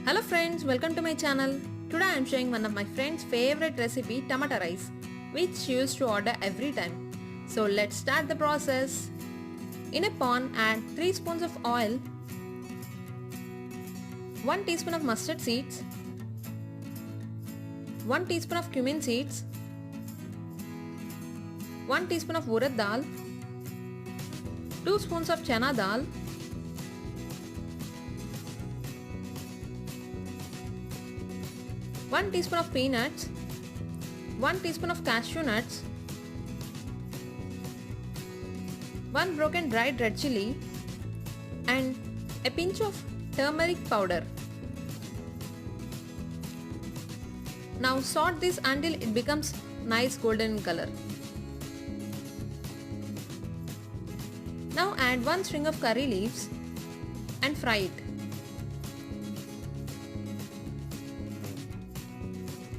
Hello friends, welcome to my channel. Today I am showing one of my friend's favorite recipe, tomato rice, which she used to order every time. So let's start the process. In a pan, add 3 spoons of oil, 1 teaspoon of mustard seeds, 1 teaspoon of cumin seeds, 1 teaspoon of urad dal, 2 spoons of chana dal, 1 teaspoon of peanuts, 1 teaspoon of cashew nuts, 1 broken dried red chilli, and a pinch of turmeric powder. Now saute this until it becomes nice golden in color. Now add 1 string of curry leaves and fry it.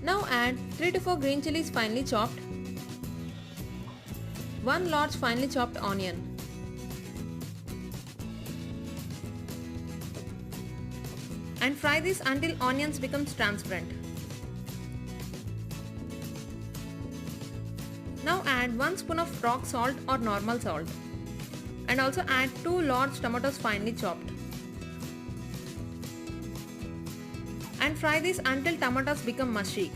Now add 3 to 4 green chilies finely chopped, 1 large finely chopped onion. And fry this until onions becomes transparent. Now add 1 spoon of rock salt or normal salt and also add 2 large tomatoes finely chopped. And fry this until tomatoes become mushy.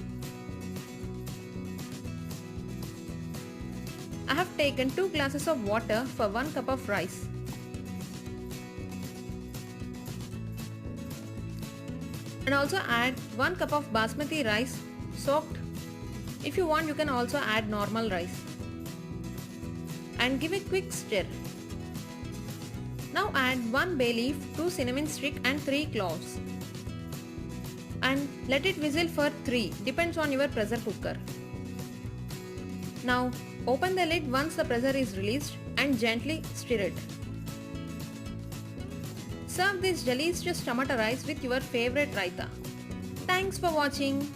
I have taken 2 glasses of water for 1 cup of rice. And also add 1 cup of Basmati rice soaked. If you want, you can also add normal rice. And give a quick stir. Now add 1 bay leaf, 2 cinnamon stick and 3 cloves. And let it whistle for 3, depends on your pressure cooker. Now open the lid once the pressure is released and gently stir it. Serve this delicious tomato rice with your favorite raita. Thanks for watching.